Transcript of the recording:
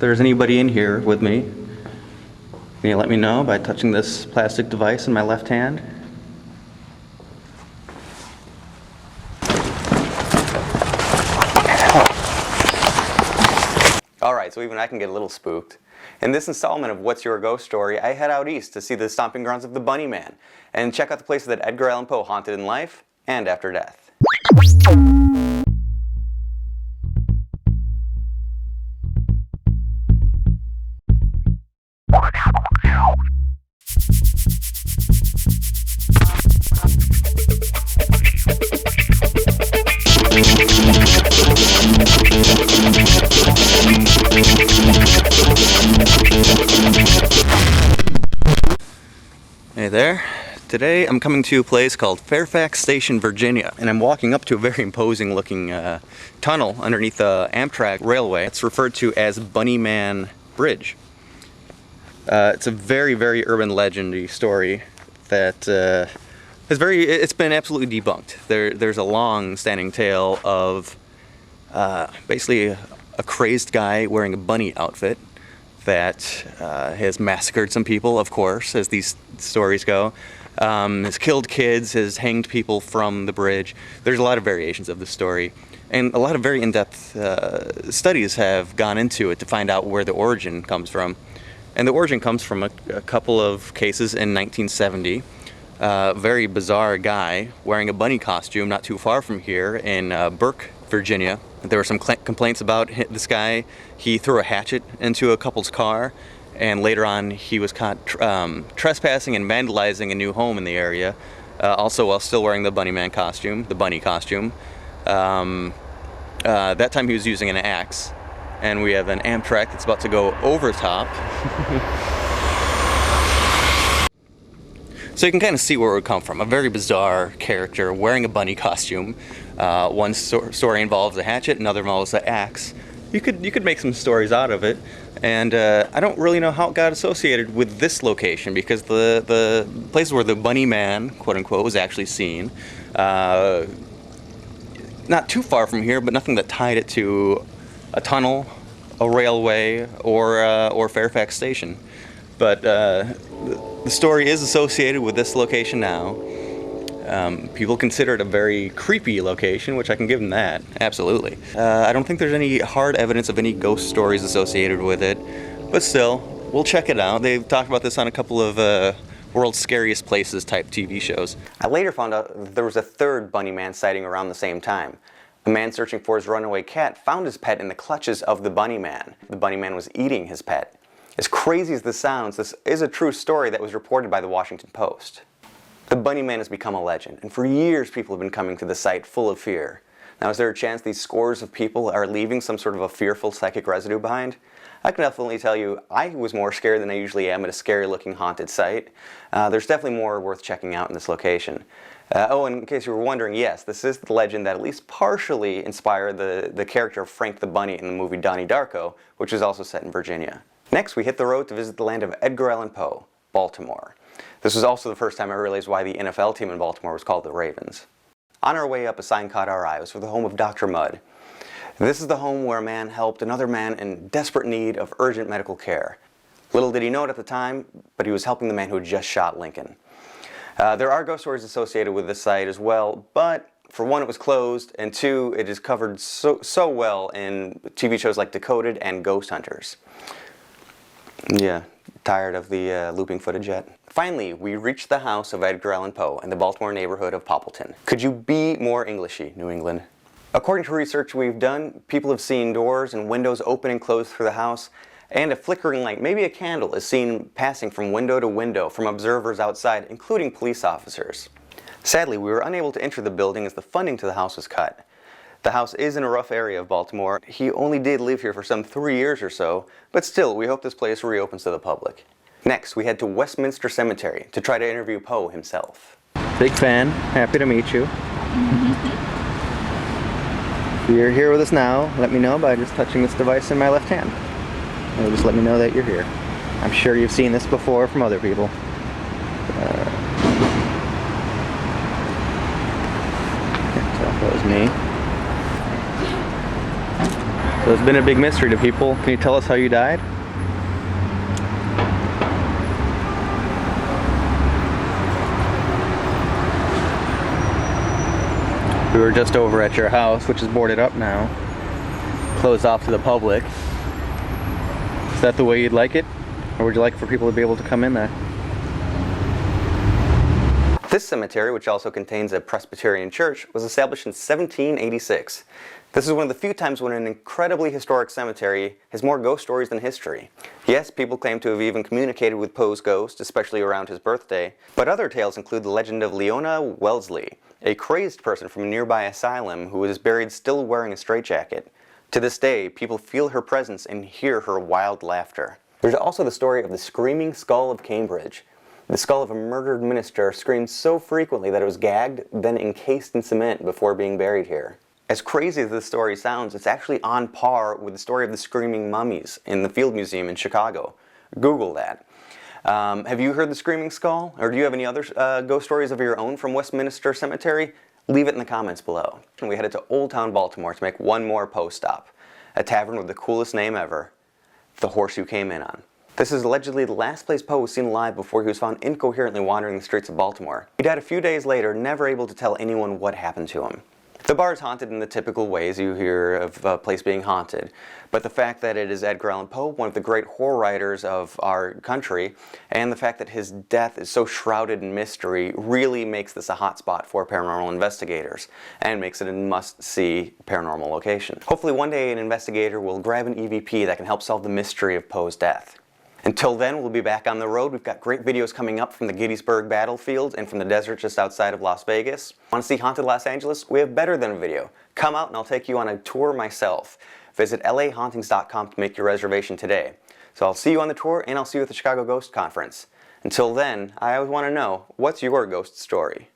there's anybody in here with me, can you let me know by touching this plastic device in my left hand? Alright, so even I can get a little spooked. In this installment of What's Your Ghost Story, I head out east to see the stomping grounds of the Bunny Man, and check out the places that Edgar Allan Poe haunted in life and after death. Hey there. Today I'm coming to a place called Fairfax Station, Virginia, and I'm walking up to a very imposing looking tunnel underneath the Amtrak railway. It's referred to as Bunny Man Bridge. It's a very, very urban legendy story that it's been absolutely debunked. There's a long standing tale of basically a crazed guy wearing a bunny outfit that has massacred some people, of course, as these stories go. Has killed kids, has hanged people from the bridge. There's a lot of variations of the story, and a lot of very in-depth studies have gone into it to find out where the origin comes from. And the origin comes from a couple of cases in 1970. Very bizarre guy wearing a bunny costume not too far from here in Burke, Virginia. There were some complaints about this guy. He threw a hatchet into a couple's car, and later on he was caught trespassing and vandalizing a new home in the area, also while still wearing the bunny costume. That time he was using an axe, and we have an Amtrak that's about to go over top. So you can kind of see where it would come from. A very bizarre character wearing a bunny costume. One story involves a hatchet, another involves an axe. You could make some stories out of it, and I don't really know how it got associated with this location, because the place where the Bunny Man, quote unquote, was actually seen, not too far from here, but nothing that tied it to a tunnel, a railway, or Fairfax Station. But the story is associated with this location now. People consider it a very creepy location, which I can give them that, absolutely. I don't think there's any hard evidence of any ghost stories associated with it, but still, we'll check it out. They've talked about this on a couple of World's Scariest Places type TV shows. I later found out that there was a third Bunny Man sighting around the same time. A man searching for his runaway cat found his pet in the clutches of the Bunny Man. The Bunny Man was eating his pet. As crazy as this sounds, this is a true story that was reported by the Washington Post. The Bunny Man has become a legend, and for years people have been coming to the site full of fear. Now, is there a chance these scores of people are leaving some sort of a fearful psychic residue behind? I can definitely tell you, I was more scared than I usually am at a scary-looking haunted site. There's definitely more worth checking out in this location. Oh, and in case you were wondering, yes, this is the legend that at least partially inspired the character of Frank the Bunny in the movie Donnie Darko, which is also set in Virginia. Next, we hit the road to visit the land of Edgar Allan Poe, Baltimore. This was also the first time I realized why the NFL team in Baltimore was called the Ravens. On our way up, a sign caught our eye. It was for the home of Dr. Mudd. This is the home where a man helped another man in desperate need of urgent medical care. Little did he know it at the time, but he was helping the man who had just shot Lincoln. There are ghost stories associated with this site as well, but for one, it was closed, and two, it is covered so well in TV shows like Decoded and Ghost Hunters. Yeah, tired of the looping footage yet? Finally, we reached the house of Edgar Allan Poe in the Baltimore neighborhood of Poppleton. Could you be more Englishy, New England? According to research we've done, people have seen doors and windows open and close through the house, and a flickering light, maybe a candle, is seen passing from window to window from observers outside, including police officers. Sadly, we were unable to enter the building as the funding to the house was cut. The house is in a rough area of Baltimore. He only did live here for some 3 years or so, but still, we hope this place reopens to the public. Next, we head to Westminister Cemetery to try to interview Poe himself. Big fan. Happy to meet you. If you're here with us now, let me know by just touching this device in my left hand. It'll just let me know that you're here. I'm sure you've seen this before from other people. Can't tell if that was me. So So it's been a big mystery to people. Can you tell us how you died? We were just over at your house, which is boarded up now, closed off to the public. Is that the way you'd like it? Or would you like for people to be able to come in there? This cemetery, which also contains a Presbyterian church, was established in 1786. This is one of the few times when an incredibly historic cemetery has more ghost stories than history. Yes, people claim to have even communicated with Poe's ghost, especially around his birthday, but other tales include the legend of Leona Wellesley, a crazed person from a nearby asylum who was buried still wearing a straitjacket. To this day, people feel her presence and hear her wild laughter. There's also the story of the Screaming Skull of Cambridge. The skull of a murdered minister screamed so frequently that it was gagged, then encased in cement before being buried here. As crazy as this story sounds, it's actually on par with the story of the screaming mummies in the Field Museum in Chicago. Google that. Have you heard the Screaming Skull? Or do you have any other ghost stories of your own from Westminister Cemetery? Leave it in the comments below. And we headed to Old Town Baltimore to make one more Poe stop. A tavern with the coolest name ever, the Horse You Came In On. This is allegedly the last place Poe was seen alive before he was found incoherently wandering the streets of Baltimore. He died a few days later, never able to tell anyone what happened to him. The bar is haunted in the typical ways you hear of a place being haunted, but the fact that it is Edgar Allan Poe, one of the great horror writers of our country, and the fact that his death is so shrouded in mystery really makes this a hotspot for paranormal investigators, and makes it a must-see paranormal location. Hopefully one day an investigator will grab an EVP that can help solve the mystery of Poe's death. Until then, we'll be back on the road. We've got great videos coming up from the Gettysburg battlefield and from the desert just outside of Las Vegas. Want to see Haunted Los Angeles? We have better than a video. Come out and I'll take you on a tour myself. Visit lahauntings.com to make your reservation today. So I'll see you on the tour and I'll see you at the Chicago Ghost Conference. Until then, I always want to know, what's your ghost story?